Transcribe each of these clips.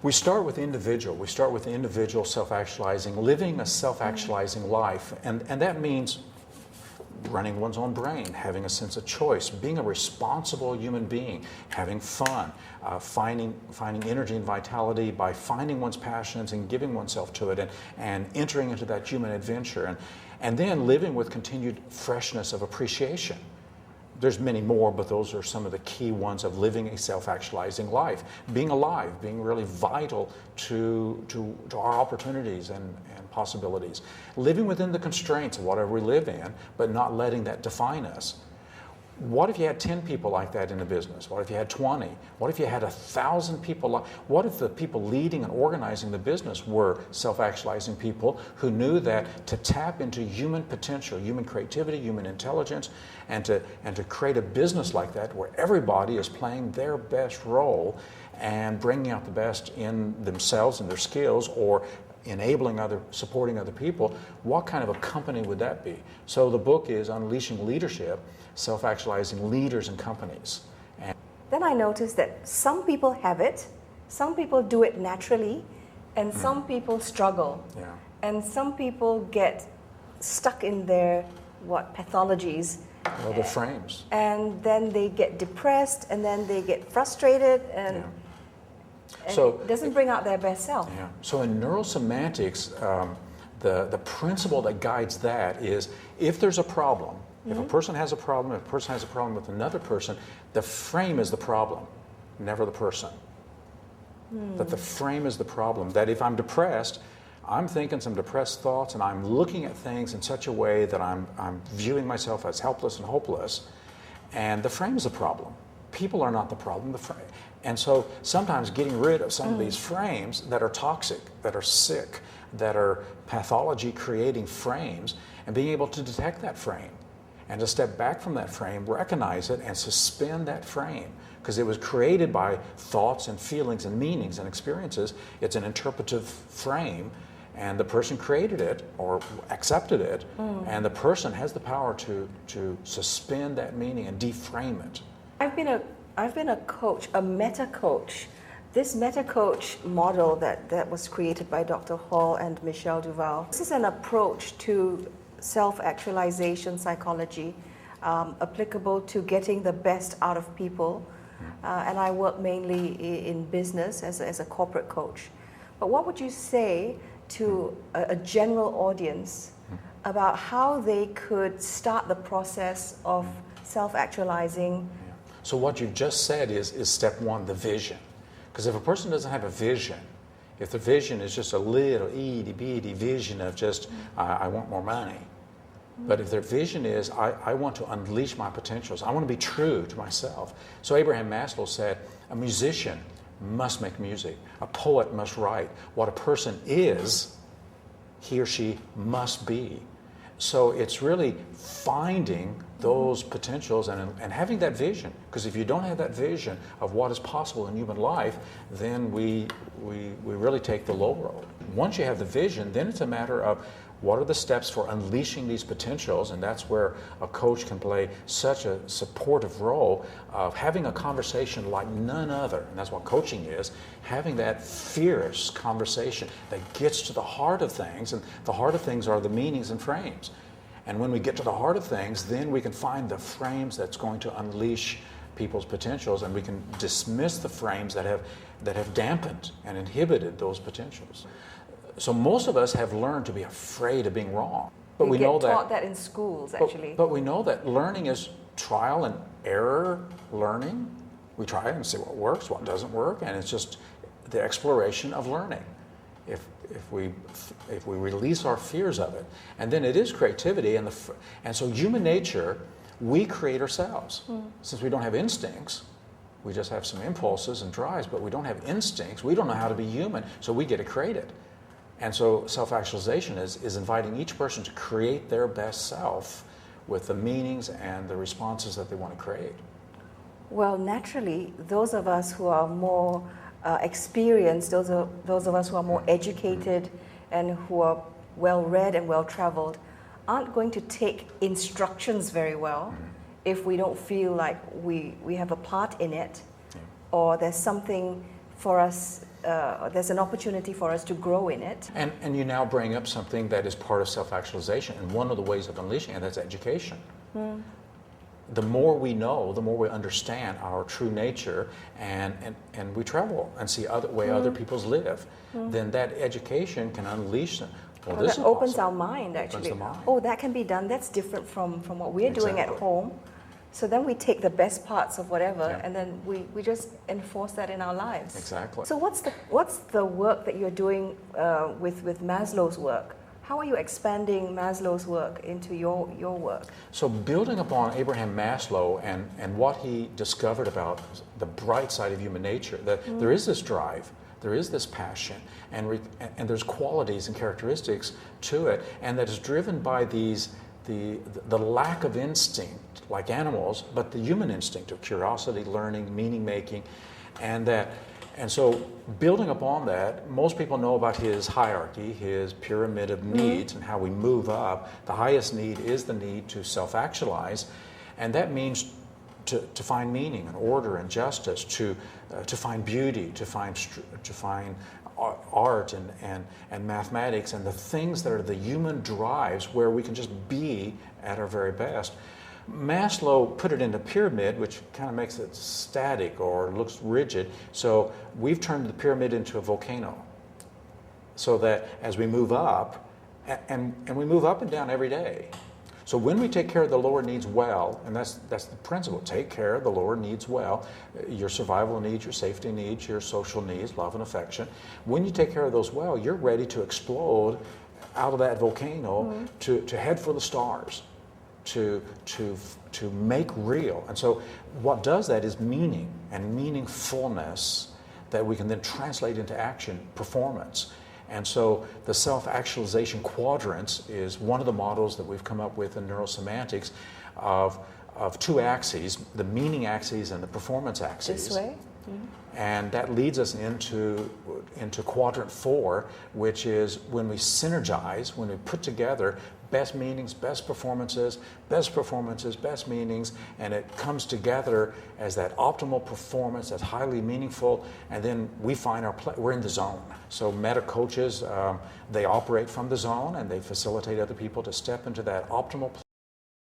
We start with individual. We start with individual self-actualizing, living a self-actualizing life. And that means running one's own brain, having a sense of choice, being a responsible human being, having fun, finding energy and vitality by finding one's passions and giving oneself to it, and entering into that human adventure, and then living with continued freshness of appreciation. There's many more, but those are some of the key ones of living a self-actualizing life. Being alive, being really vital to our opportunities and possibilities. Living within the constraints of whatever we live in, but not letting that define us. What if you had 10 people like that in a business? What if you had 20? What if you had 1,000 people? What if the people leading and organizing the business were self-actualizing people who knew that to tap into human potential, human creativity, human intelligence, and to create a business like that where everybody is playing their best role and bringing out the best in themselves and their skills, or enabling supporting other people, what kind of a company would that be? So the book is Unleashing Leadership, Self-Actualizing Leaders and Companies. Then I noticed that some people have it, some people do it naturally, and some people struggle. Yeah. And some people get stuck in their, pathologies. Well, the frames. And then they get depressed, and then they get frustrated, and so it doesn't bring out their best self. Yeah. So in neurosemantics, the principle that guides that is, if there's a problem, if a person has a problem, if a person has a problem with another person, the frame is the problem, never the person. That the frame is the problem. That if I'm depressed, I'm thinking some depressed thoughts, and I'm looking at things in such a way that I'm viewing myself as helpless and hopeless, and the frame is the problem. People are not the problem, the frame. And so sometimes getting rid of some of these frames that are toxic, that are sick, that are pathology creating frames, and being able to detect that frame and to step back from that frame, recognize it, and suspend that frame, because it was created by thoughts and feelings and meanings and experiences. It's an interpretive frame, and the person created it or accepted it, and the person has the power to suspend that meaning and deframe it. I've been a coach, a meta coach. This meta coach model that was created by Dr. Hall and Michelle Duval. This is an approach to self-actualization psychology, applicable to getting the best out of people. And I work mainly in business as a corporate coach. But what would you say to a general audience about how they could start the process of self-actualizing? So what you've just said is step one, the vision. Because if a person doesn't have a vision, if the vision is just a little itty-bitty vision of just, I want more money. But if their vision is, I want to unleash my potentials, I want to be true to myself. So Abraham Maslow said, a musician must make music. A poet must write. What a person is, he or she must be. So it's really finding those potentials and having that vision. Because if you don't have that vision of what is possible in human life, then we really take the low road. Once you have the vision, then it's a matter of what are the steps for unleashing these potentials, and that's where a coach can play such a supportive role of having a conversation like none other, and that's what coaching is, having that fierce conversation that gets to the heart of things, and the heart of things are the meanings and frames. And when we get to the heart of things, then we can find the frames that's going to unleash people's potentials, and we can dismiss the frames that have dampened and inhibited those potentials. So most of us have learned to be afraid of being wrong. But we know that taught that in schools, actually. But we know that learning is trial and error learning. We try it and see what works, what doesn't work, and it's just the exploration of learning. If we release our fears of it, and then it is creativity, and so human nature, we create ourselves. Since we don't have instincts, we just have some impulses and drives, but we don't have instincts. We don't know how to be human, so we get to create it. And so self-actualization is inviting each person to create their best self with the meanings and the responses that they want to create. Well, naturally, those of us who are more experienced, those of us who are more educated and who are well-read and well-traveled, aren't going to take instructions very well if we don't feel like we have a part in it, or there's something for us there's an opportunity for us to grow in it. And you now bring up something that is part of self-actualization, and one of the ways of unleashing it, that's education. The more we know, the more we understand our true nature, and we travel and see other way other people's live, then that education can unleash them. Well, this that is opens possible. our mind, actually. Opens the mind. Oh, that can be done. That's different from what we're doing at home. So then we take the best parts of whatever, Yeah. and then we just enforce that in our lives. Exactly. So what's the work that you're doing with Maslow's work? How are you expanding Maslow's work into your work? So building upon Abraham Maslow and what he discovered about the bright side of human nature, that there is this drive, there is this passion, and there's qualities and characteristics to it, and that is driven by the lack of instinct, like animals, but the human instinct of curiosity, learning, meaning making, and so building upon that, most people know about his hierarchy, his pyramid of needs, and how we move up. The highest need is the need to self-actualize, and that means to find meaning and order and justice, to find beauty, to find art and mathematics, and the things that are the human drives where we can just be at our very best. Maslow put it in a pyramid, which kind of makes it static or looks rigid. So we've turned the pyramid into a volcano, so that as we move up, and we move up and down every day. So when we take care of the lower needs well, and that's the principle, take care of the lower needs well, your survival needs, your safety needs, your social needs, love and affection. When you take care of those well, you're ready to explode out of that volcano to head for the stars. To make real. And so what does that is meaning and meaningfulness that we can then translate into action, performance. And so the self-actualization quadrants is one of the models that we've come up with in neurosemantics of two axes, the meaning axis and the performance axis. This way? And that leads us into quadrant 4, which is when we synergize, when we put together best meanings, best performances, best meanings, and it comes together as that optimal performance that's highly meaningful, and then we find we're in the zone. So meta coaches, they operate from the zone, and they facilitate other people to step into that optimal place.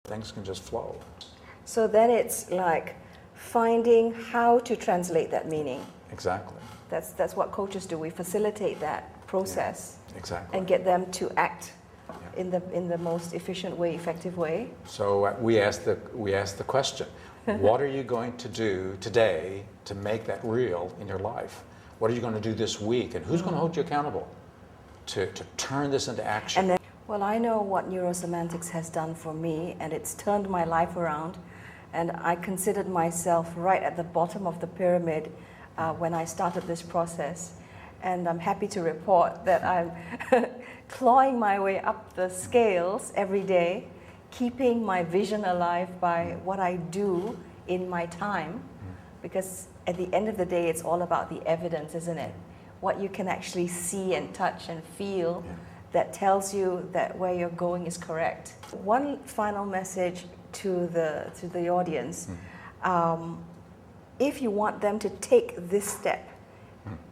Things can just flow. So then it's like finding how to translate that meaning. Exactly. That's what coaches do. We facilitate that process. Yeah, exactly. And get them to act in the most efficient way, effective way. So we ask the question, what are you going to do today to make that real in your life? What are you going to do this week? And who's going to hold you accountable to turn this into action? And then, well, I know what neurosemantics has done for me, and it's turned my life around. And I considered myself right at the bottom of the pyramid when I started this process. And I'm happy to report that I'm clawing my way up the scales every day, keeping my vision alive by what I do in my time. Because at the end of the day, it's all about the evidence, isn't it? What you can actually see and touch and feel that tells you that where you're going is correct. One final message to the audience. If you want them to take this step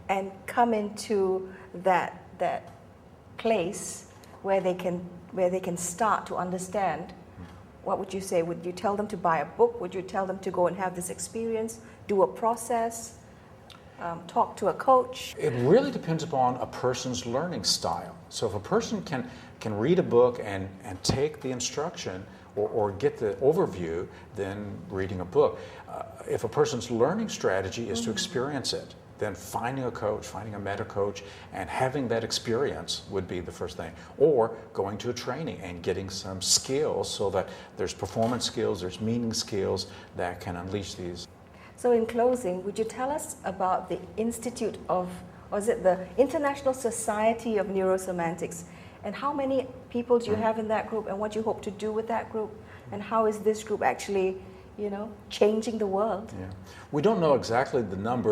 and come into that place where they can start to understand, what would you say? Would you tell them to buy a book? Would you tell them to go and have this experience, do a process, talk to a coach? It really depends upon a person's learning style. So if a person can read a book and take the instruction or get the overview, then reading a book. If a person's learning strategy is to experience it, then finding a coach, finding a meta coach, and having that experience would be the first thing. Or going to a training and getting some skills so that there's performance skills, there's meaning skills that can unleash these. So in closing, would you tell us about the Institute of, or is it the International Society of Neuro-Semantics? And how many people do you have in that group, and what you hope to do with that group? And how is this group actually, changing the world? Yeah. We don't know exactly the number.